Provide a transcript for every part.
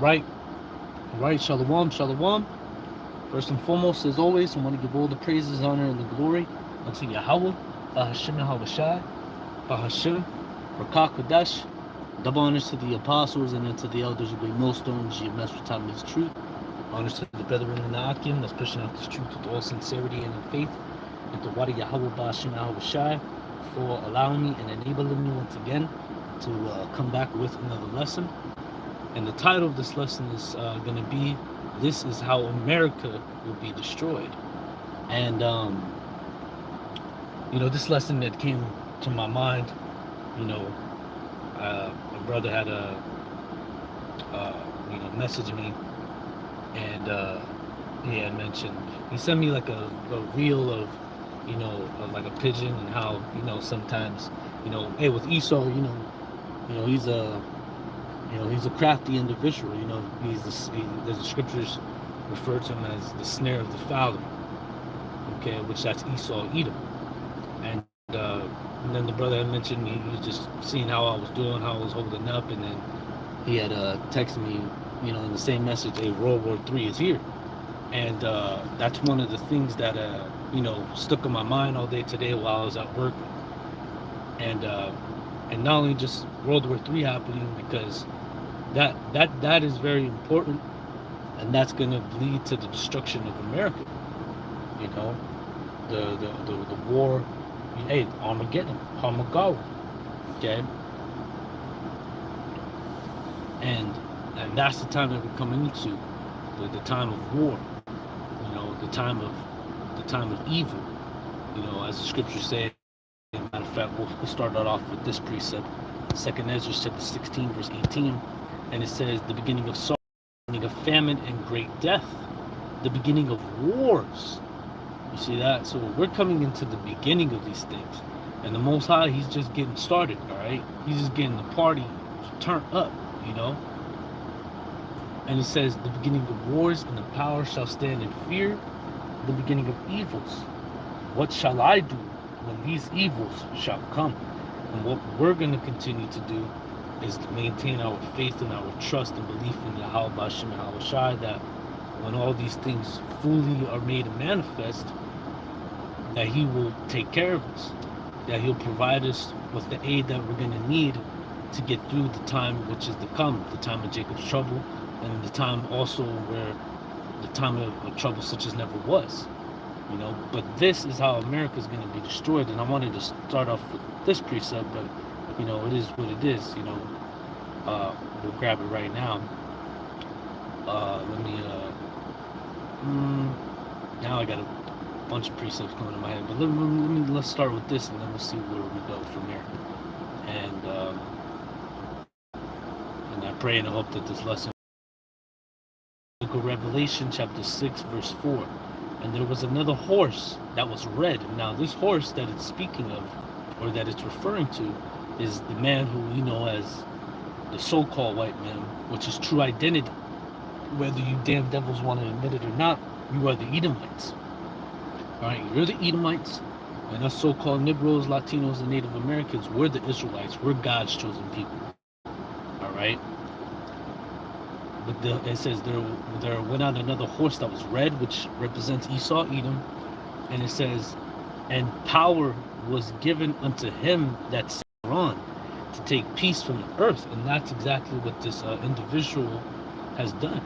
Right, Shalom, Shalom. First and foremost, as always, I want to give all the praises, honor, and the glory unto Yahawah, Bahashim YAHAWASHI, Bahashim, Rakak Kodesh. Double honors to the apostles and then to the elders of great millstones, GMS for time is truth. Honors to the brethren in the Akim that's pushing out this truth with all sincerity and in faith. And to Wadi Yahawah, Bahashim YAHAWASHI for allowing me and enabling me once again to come back with another lesson. And the title of this lesson is going to be, This is How America Will Be Destroyed. And, this lesson that came to my mind, my brother had messaged me, and he had mentioned, he sent me like a reel of, like a pigeon and how, sometimes, hey, with Esau, he's a crafty individual. The scriptures refer to him as the snare of the fowler. Okay, which that's Esau, Edom. And then the brother had mentioned he was just seeing how I was doing, how I was holding up, and then he had texted me, in the same message, hey, World War III is here. And that's one of the things that stuck in my mind all day today while I was at work. And not only just World War III happening, because that is very important, and that's going to lead to the destruction of America. The war, hey, Armageddon, okay, and that's the time that we're coming into, the time of war, the time of evil, as the scriptures say. Matter of fact, we'll start that off with this precept, 2nd Ezra chapter 16, verse 18, and it says, the beginning of sorrow, the beginning of famine and great death, the beginning of wars. You see that? So we're coming into the beginning of these things, and the Most High, he's just getting started. All right, he's just getting the party turned up, And it says, the beginning of wars, and the power shall stand in fear, the beginning of evils. What shall I do when these evils shall come? And what we're going to continue to do is to maintain our faith and our trust and belief in Yahawah, Bahashim YAHAWASHI, that when all these things fully are made manifest, that he will take care of us, that he'll provide us with the aid that we're going to need to get through the time which is to come, the time of Jacob's trouble, and the time also where the time of trouble such as never was. But this is how America is going to be destroyed. And I wanted to start off with this precept, but it is what it is. We'll grab it right now. Now I got a bunch of precepts coming to my head, but let's start with this, and then we'll see where we go from here. And I pray and I hope that this lesson. Revelation chapter 6, verse 4. And there was another horse that was red. Now this horse that it's speaking of, or that it's referring to, is the man who we know as the so-called white man, which is true identity. Whether you damn devils want to admit it or not, you are the Edomites. Alright, you're the Edomites, and us so-called Negroes, Latinos, and Native Americans, we're the Israelites. We're God's chosen people. Alright? But it says there went out another horse that was red, which represents Esau, Edom, and it says, and power was given unto him that sat on to take peace from the earth. And that's exactly what this individual has done.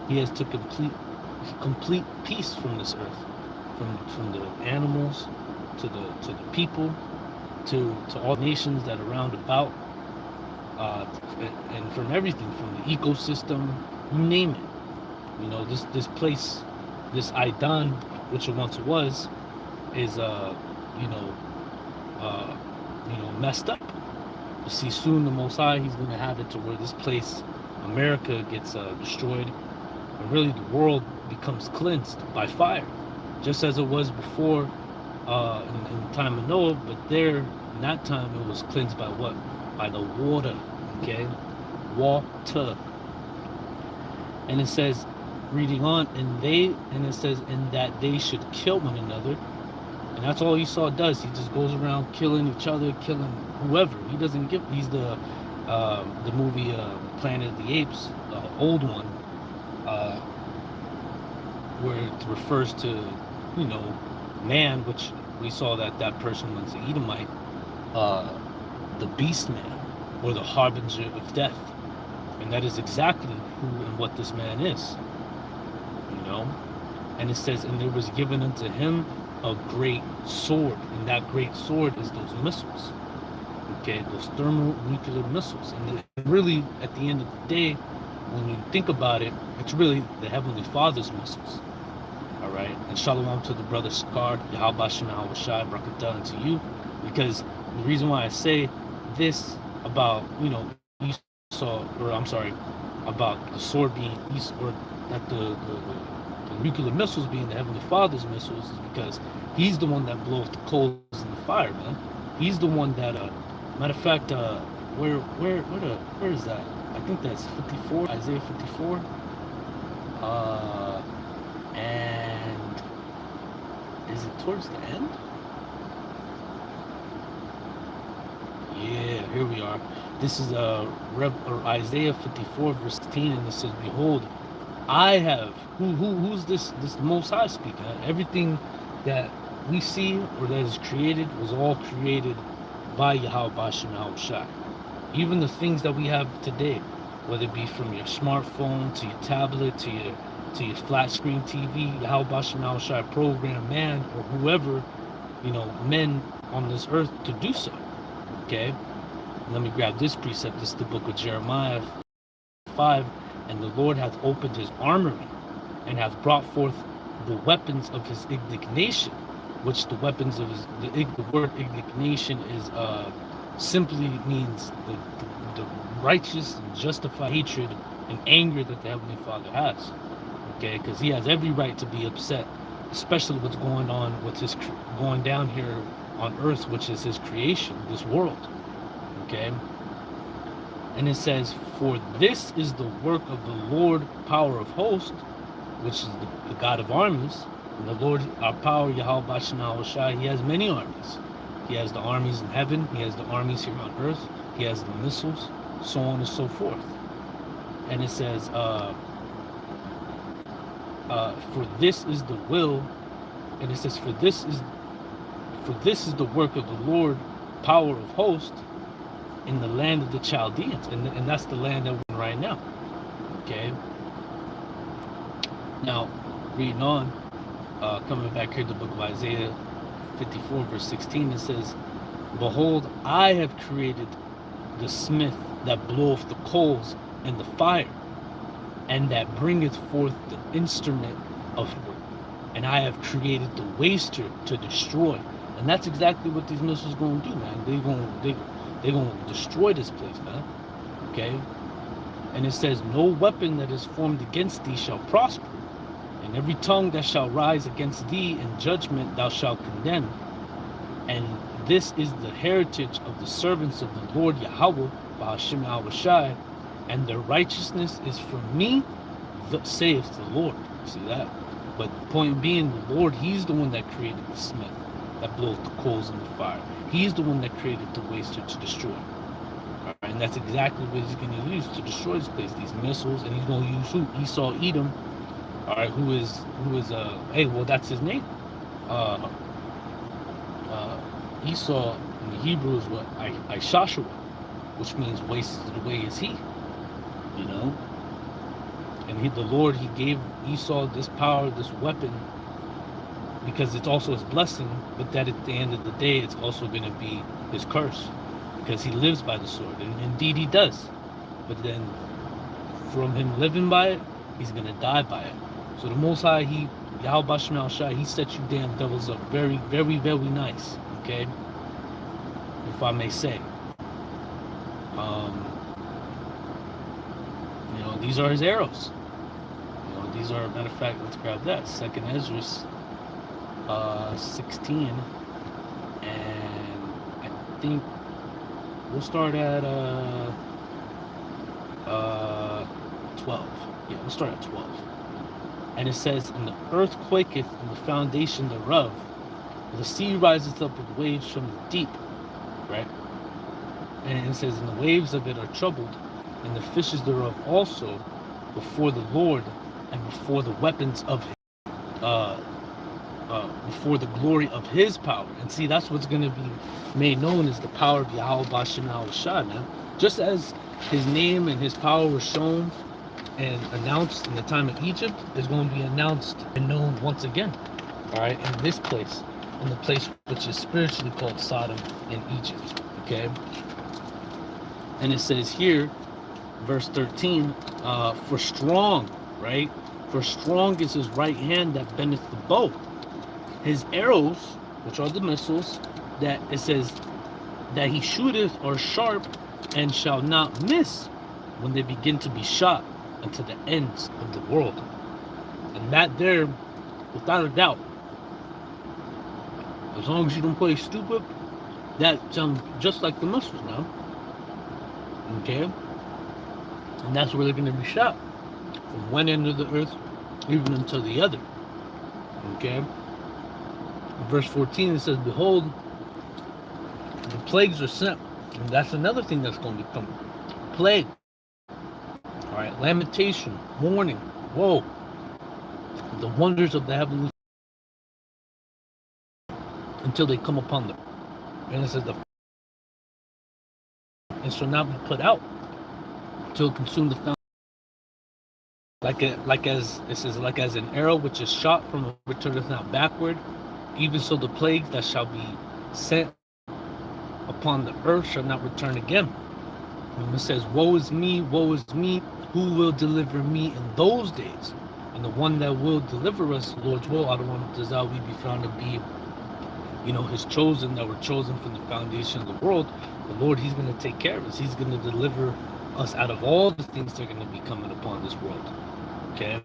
He has took complete peace from this earth, from the animals to the people, to all nations that are round about. And from everything, from the ecosystem, you name it. This place, this Idan, which it once was, is messed up. You see, soon the Most High, he's going to have it to where this place, America, gets destroyed, and really the world becomes cleansed by fire, just as it was before in the time of Noah. But there, in that time, it was cleansed by what? By the water, okay? Water. And it says, reading on, and it says, and that they should kill one another. And that's all Esau does. He just goes around killing each other, killing whoever. He doesn't give, he's the the movie Planet of the Apes, old one, uh, where it refers to, man, which we saw that that person was the Edomite, the beast man, or the harbinger of death. And that is exactly who and what this man is, And it says, and there was given unto him a great sword, and that great sword is those missiles, okay, those thermonuclear missiles. And really, at the end of the day, when you think about it, it's really the Heavenly Father's missiles. All right, and shalom to the brother Sakar, YAHAWASHI, YAHAWASHI, Barakatah to you, because the reason why I say this about, Esau, or I'm sorry, about the sword being East, or that the nuclear missiles being the Heavenly Father's missiles, is because he's the one that blows the coals in the fire, man. He's the one that, matter of fact, where is that? I think that's 54, Isaiah 54. And is it towards the end? Yeah, here we are. This is Isaiah 54 verse 16, and it says, "Behold, I have." Who's this Most High speaking? Everything that we see or that is created was all created by YAHAWASHI, YAHAWASHI. Even the things that we have today, whether it be from your smartphone to your tablet to your flat screen TV, YAHAWASHI, YAHAWASHI program man or whoever, men on this earth to do so. Okay, let me grab this precept. This is the book of Jeremiah 5. "And the Lord hath opened his armory, and hath brought forth the weapons of his indignation," which the weapons of the word indignation is simply means the righteous and justified hatred and anger that the Heavenly Father has. Okay, because he has every right to be upset, especially what's going on with his going down here on earth, which is his creation, this world. Okay, and it says, "For this is the work of the Lord, power of hosts," which is the God of armies. And the Lord, our power, YAHAWASHI, YAHAWASHI, he has many armies. He has the armies in heaven, he has the armies here on earth, he has the missiles, so on and so forth. And it says, "For this is the will," and it says, for this is the work of the Lord, power of hosts, in the land of the Chaldeans," and that's the land that we're in right now. Okay. Now, reading on, coming back here to the book of Isaiah 54 verse 16, it says, "Behold, I have created the smith that bloweth the coals and the fire, and that bringeth forth the instrument of work. And I have created the waster to destroy." And that's exactly what these missiles going to do, man. They're going to destroy this place, man. Okay? And it says, "No weapon that is formed against thee shall prosper, and every tongue that shall rise against thee in judgment thou shalt condemn. And this is the heritage of the servants of the Lord Yahweh, YAHAWASHI, YAHAWASHI, and their righteousness is from me, saith the Lord." See that? But the point being, the Lord, he's the one that created the smith that blows the coals in the fire. He's the one that created the waster to destroy. All right? And that's exactly what he's going to use to destroy this place, these missiles. And he's going to use who? Esau, Edom. All right, who is hey, well, that's his name. Esau in the Hebrew is what? Ishashua, which means wasted away is he. And the Lord, he gave Esau this power, this weapon, because it's also his blessing, but that at the end of the day, it's also going to be his curse, because he lives by the sword, and indeed he does. But then, from him living by it, he's going to die by it. So the Most High, YAHAWASHI, YAHAWASHI, he set you damn devils up very, very, very nice, okay? If I may say. These are his arrows. These are, matter of fact, let's grab that. 2nd Ezra 16, and I think we'll start at 12. Yeah, we'll start at 12. And it says, "And the earth quaketh, and the foundation thereof, the sea riseth up with waves from the deep," right? And it says, and the waves of it are troubled, and the fishes thereof also, before the Lord, and before the weapons of uh, before the glory of his power. And see, that's what's going to be made known as the power of YAHAWASHI, man. Just as his name and his power was shown and announced in the time of Egypt, is going to be announced and known once again, all right, in this place, in the place which is spiritually called Sodom in Egypt, okay? And it says here, verse 13, for strong, right? For strong is his right hand that bendeth the bow. His arrows, which are the missiles, that it says that he shooteth are sharp and shall not miss when they begin to be shot unto the ends of the world. And that there, without a doubt, as long as you don't play stupid, that sounds just like the missiles now. Okay? And that's where they're going to be shot. From one end of the earth, even until the other. Okay? In verse 14, it says, behold, the plagues are sent. And that's another thing that's going to be coming. Plague. Alright, lamentation, mourning, woe. The wonders of the heavenly until they come upon them. And it says and shall not be put out till consume the fountain. Like as an arrow which is shot from which turneth not backward, even so the plagues that shall be sent upon the earth shall not return again. And it says, woe is me, who will deliver me in those days? And the one that will deliver us, Lord's will, out of one does thou we be found to be, his chosen, that were chosen from the foundation of the world. The Lord, he's going to take care of us. He's going to deliver us out of all the things that are going to be coming upon this world. Okay?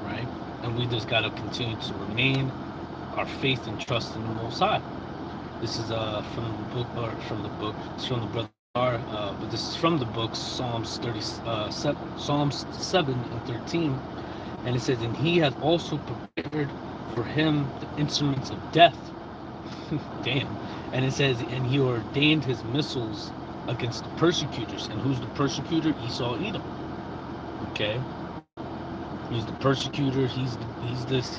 Alright? And we just got to continue to remain our faith and trust in the Most High. This is from the book, it's from the brother, but this is from the book, Psalms 7 and 13. And it says, and he hath also prepared for him the instruments of death. Damn. And it says, and he ordained his missiles against the persecutors. And who's the persecutor? Esau, Edom. Okay. He's the persecutor. He's this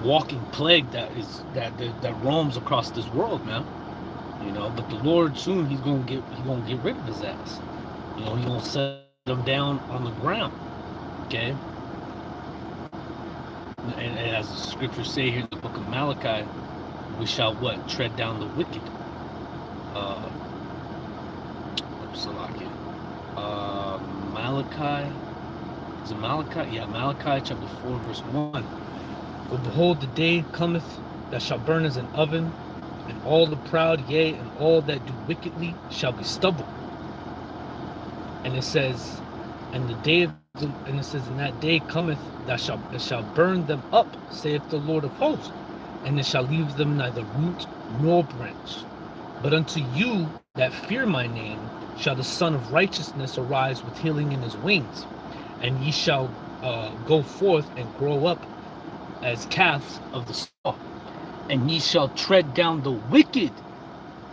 walking plague that roams across this world, man. But the Lord soon, he's gonna get rid of his ass. He's gonna set him down on the ground. Okay. And as the scriptures say here in the book of Malachi, we shall what? Tread down the wicked. Malachi. Is it Malachi? Yeah, Malachi chapter 4, verse 1. But behold, the day cometh that shall burn as an oven, and all the proud, yea, and all that do wickedly shall be stubble. And it says, and in that day cometh that shall burn them up, saith the Lord of hosts, and it shall leave them neither root nor branch. But unto you that fear my name shall the Son of Righteousness arise with healing in his wings, and ye shall go forth and grow up as calves of the stall, and ye shall tread down the wicked,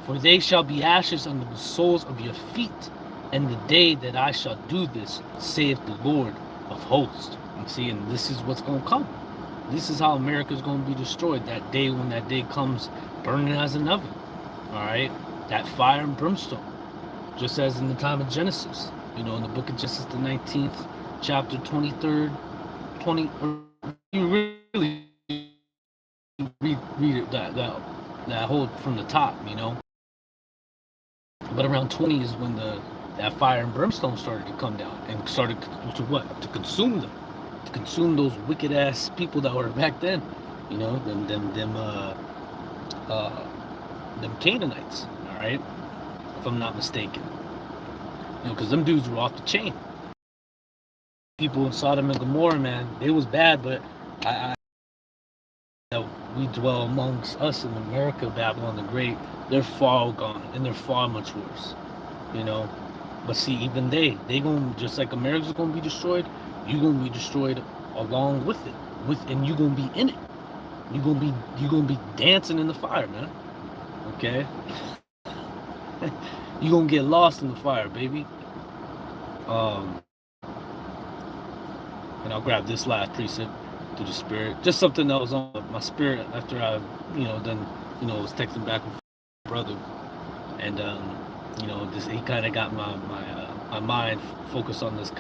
for they shall be ashes under the soles of your feet. And the day that I shall do this, saith the Lord of hosts. And see, and this is what's going to come. This is how America is going to be destroyed. That day, when that day comes, burning as an oven. All right, that fire and brimstone, just as in the time of Genesis. In the book of Genesis, the 19th chapter, 23rd, 20. You really read it, that whole from the top, But around 20 is when that fire and brimstone started to come down and started to what? To consume them, to consume those wicked ass people that were back then, them Canaanites, all right, if I'm not mistaken, because them dudes were off the chain. People in Sodom and Gomorrah, man, they was bad, but we dwell amongst us in America, Babylon the Great. They're far gone, and they're far much worse, But see, even they gonna, just like America's gonna be destroyed, you gonna be destroyed along with it, and you gonna be in it. you gonna be dancing in the fire, man. Okay? You're gonna get lost in the fire, baby. And I'll grab this last precept through the spirit. Just something that was on my spirit after I, then, was texting back with my brother. And, this he kind of got my mind focused on this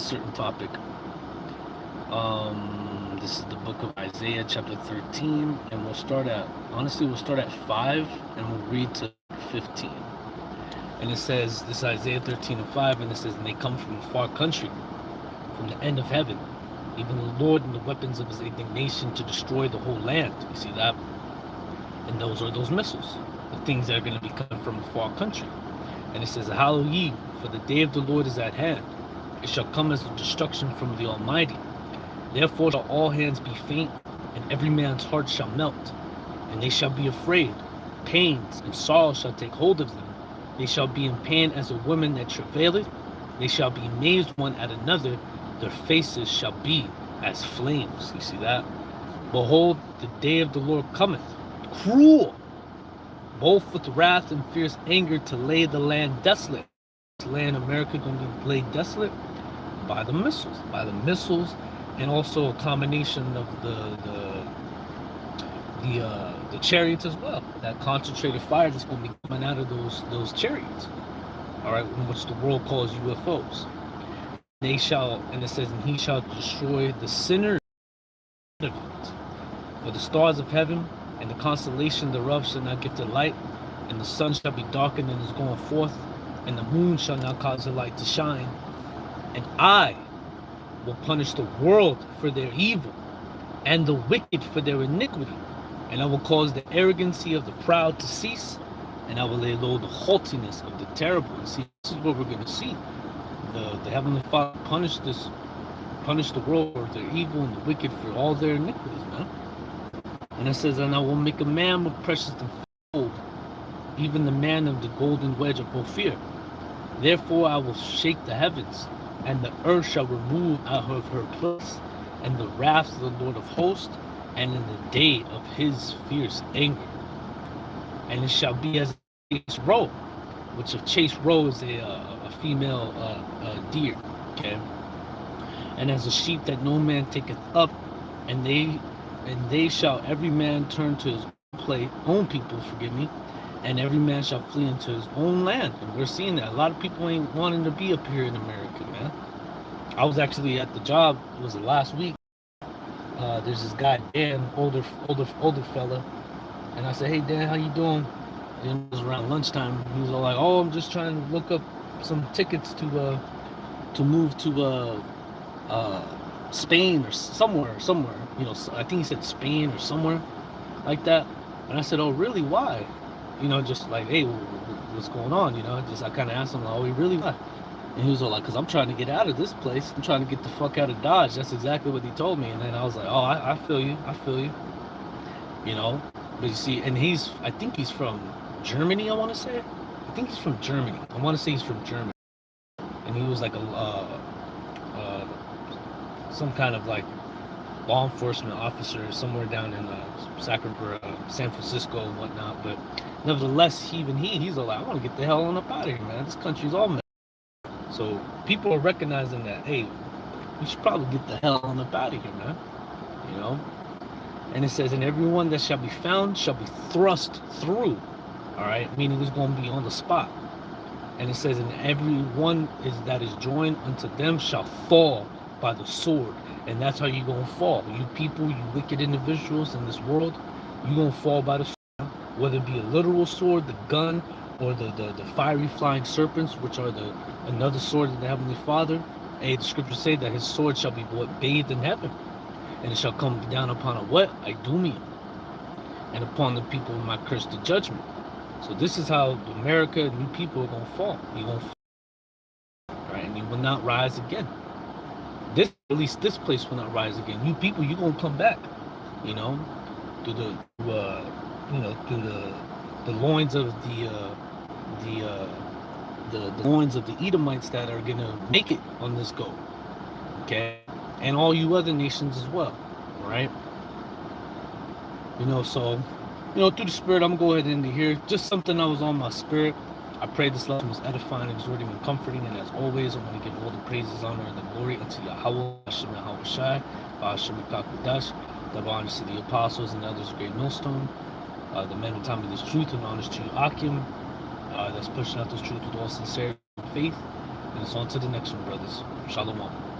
certain topic. This is the book of Isaiah, chapter 13, and we'll start at 5, and we'll read to 15. And it says, this is Isaiah 13 and 5, and it says, and they come from a far country, from the end of heaven, even the Lord and the weapons of his indignation to destroy the whole land. You see that? And those are those missiles, the things that are going to be coming from a far country. And it says, hallow ye, for the day of the Lord is at hand. It shall come as a destruction from the Almighty. Therefore shall all hands be faint, and every man's heart shall melt. And they shall be afraid. Pains and sorrow shall take hold of them. They shall be in pain as a woman that travaileth. They shall be amazed one at another. Their faces shall be as flames. You see that? Behold, the day of the Lord cometh, cruel, both with wrath and fierce anger, to lay the land desolate. This land, America, going to be laid desolate by the missiles, and also a combination of the chariots as well. That concentrated fire that's going to be coming out of those chariots. All right, which the world calls UFOs. They shall, and it says, and he shall destroy the sinners of it. For the stars of heaven and the constellation thereof shall not give the light, and the sun shall be darkened and is going forth, and the moon shall not cause the light to shine. And I will punish the world for their evil, and the wicked for their iniquity. And I will cause the arrogancy of the proud to cease, and I will lay low the haughtiness of the terrible. And see, this is what we're going to see. The Heavenly Father punish the world for their evil and the wicked for all their iniquities, man. And it says, and I will make a man more precious than gold, even the man of the golden wedge of Ophir. Therefore I will shake the heavens, and the earth shall remove out of her place, and the wrath of the Lord of hosts, and in the day of his fierce anger. And it shall be as a chase roe, which a chase roe is a female deer, okay? And as a sheep that no man taketh up, and they shall every man turn to his own people, and every man shall flee into his own land. And we're seeing that a lot of people ain't wanting to be up here in America, man. I was actually at the job, it was the last week. There's this guy Dan, older fella, and I said, hey Dan, how you doing? And it was around lunchtime. He was all like, oh, I'm just trying to look up some tickets to move to Spain or somewhere. I think he said Spain or somewhere like that. And I said, oh really, why? Just like, hey, what's going on? I kind of asked him, oh, really, why? And he was all like, because I'm trying to get out of this place. I'm trying to get the fuck out of Dodge. That's exactly what he told me. And then I was like, oh, I feel you. But you see, and I think he's from Germany, I want to say. I think he's from Germany. I want to say he's from Germany. And he was like some kind of like law enforcement officer somewhere down in San Francisco and whatnot. But nevertheless, he's all like, I want to get the hell on up out of here, man. This country's all messed. So people are recognizing that, hey, we should probably get the hell on up out of here, man. And it says, and everyone that shall be found shall be thrust through. All right, meaning it's going to be on the spot. And it says, and everyone that is joined unto them shall fall by the sword. And that's how you're going to fall. You people, you wicked individuals in this world, you're going to fall by the sword. Whether it be a literal sword, the gun, or the fiery flying serpents, which are another sword of the Heavenly Father. And the scriptures say that his sword shall be bathed in heaven, and it shall come down upon a what? Idumean, and upon the people of my curse the judgment. So this is how America and you people are going to fall. You're going to fall, right? And you will not rise again. At least this place will not rise again. You people, you're going to come back, through the loins of the loins of the Edomites that are going to make it on this go, okay? And all you other nations as well, right? So, through the Spirit, I'm going to go ahead and end it here. Just something that was on my spirit. I pray this lesson was edifying, exhorting, and comforting. And as always, I'm going to give all the praises, honor, and the glory unto YAHAWAH, YAHAWASHI, Shemikakadash. Double honors to the apostles and others of Great Millstone. The men who taught me this truth, and honors to you, Akim. That's pushing out this truth with all sincerity and faith. And it's on to the next one, brothers. Shalom.